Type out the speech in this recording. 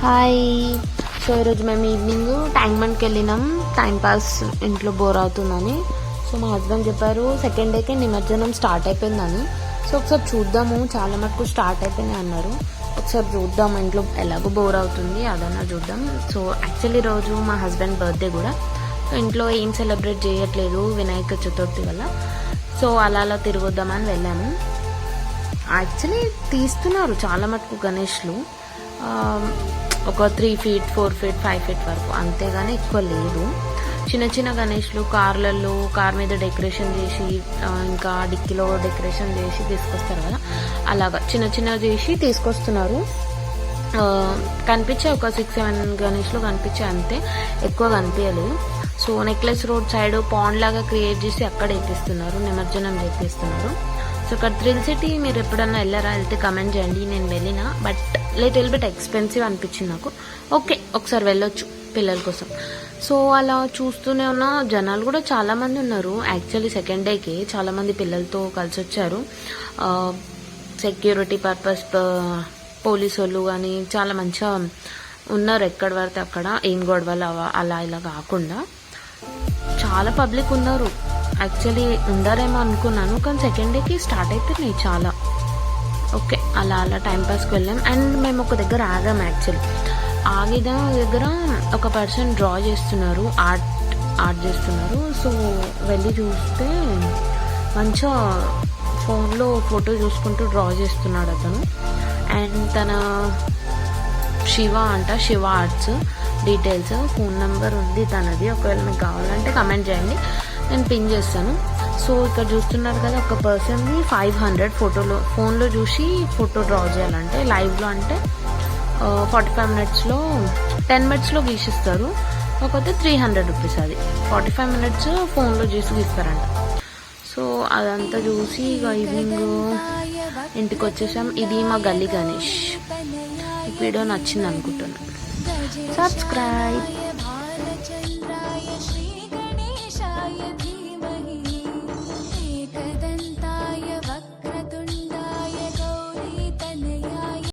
Hi. So ఈరోజు మేము evening tank బండ్కి వెళ్ళినాం. టైం పాస్ ఇంట్లో బోర్ అవుతుందని. సో మా హస్బెండ్ చెప్పారు సెకండ్ డేకే నిమజ్జనం స్టార్ట్ అయిపోయిందని. సో ఒకసారి చూద్దాము, చాలా మటుకు స్టార్ట్ అయిపోయినాయి అన్నారు. ఒకసారి చూద్దాం, ఇంట్లో ఎలాగో బోర్ అవుతుంది అదన్నా చూద్దాం. సో యాక్చువల్లీ ఈరోజు మా హస్బెండ్ బర్త్డే కూడా. సో ఇంట్లో ఏం సెలబ్రేట్ చేయట్లేదు వినాయక చతుర్థి వల్ల. సో అలా తిరగొద్దామని వెళ్ళాము. యాక్చువల్లీ తీస్తున్నారు చాలా మటుకు గణేష్లు, ఒక 3 feet 4 feet 5 feet వరకు, అంతేగాని ఎక్కువ లేదు. చిన్న చిన్న గణేష్లు కార్ మీద డెకరేషన్ చేసి ఇంకా డిక్కీలో డెకరేషన్ చేసి తీసుకొస్తారు కదా, అలాగా చిన్న చిన్న చేసి తీసుకొస్తున్నారు. కనిపించే ఒక 6-7 గణేష్లు కనిపించే, అంతే, ఎక్కువ కనిపించలేదు. So Necklace Road side pond లాగా క్రియేట్ చేసి అక్కడ ఎక్కిస్తున్నారు, నిమజ్జనం చేపిస్తున్నారు. సో ఇక్కడ థ్రిల్ సిటీ మీరు ఎప్పుడన్నా వెళ్ళారా, వెళ్తే కమెంట్ చేయండి. నేను వెళ్ళినా, బట్ లిటిల్ బిట్ ఎక్స్పెన్సివ్ అనిపించింది నాకు. ఓకే, ఒకసారి వెళ్ళొచ్చు పిల్లల కోసం. సో అలా చూస్తూనే ఉన్న జనాలు కూడా చాలా మంది ఉన్నారు. యాక్చువల్లీ సెకండ్ డేకి చాలా మంది పిల్లలతో కలిసి వచ్చారు. సెక్యూరిటీ పర్పస్ పోలీసు వాళ్ళు కానీ చాలా మంచిగా ఉన్నారు. ఎక్కడ పడితే అక్కడ ఏం గొడవలు అలా ఇలా కాకుండా చాలా పబ్లిక్ ఉన్నారు. యాక్చువల్లీ ఉండారేమో అనుకున్నాను, కానీ సెకండ్ డేకి స్టార్ట్ అయిపోయినాయి చాలా. ఓకే, అలా టైంపాస్కి వెళ్ళాం. అండ్ మేము ఒక దగ్గర ఆగాం. యాక్చువల్లీ ఆగిన దగ్గర ఒక పర్సన్ డ్రా చేస్తున్నారు, ఆర్ట్ చేస్తున్నారు. సో వెళ్ళి చూస్తే మంచిగా ఫోన్లో ఫోటో చూసుకుంటూ డ్రా చేస్తున్నాడు అతను. అండ్ తన Shiva arts details, phone number ఉంది తనది. ఒకవేళ మీకు కావాలంటే కమెంట్ చేయండి, నేను పిన్ చేస్తాను. సో ఇక్కడ చూస్తున్నారు కదా, ఒక పర్సన్ది 500 ఫోన్లో చూసి ఫోటో డ్రా చేయాలంటే, లైవ్లో అంటే 45 minutesలో 10 minutesలో గీసిస్తారు. కాకపోతే 300 rupees అది. 45 minutes ఫోన్లో చూసి గీస్తారంట. సో అదంతా చూసి ఇక ఈవినింగ్ ఇంటికి వచ్చేసాం. ఇది మా గల్లీ గణేష్. ఈ వీడియో నచ్చింది అనుకుంటున్నాను. సబ్స్క్రైబ్.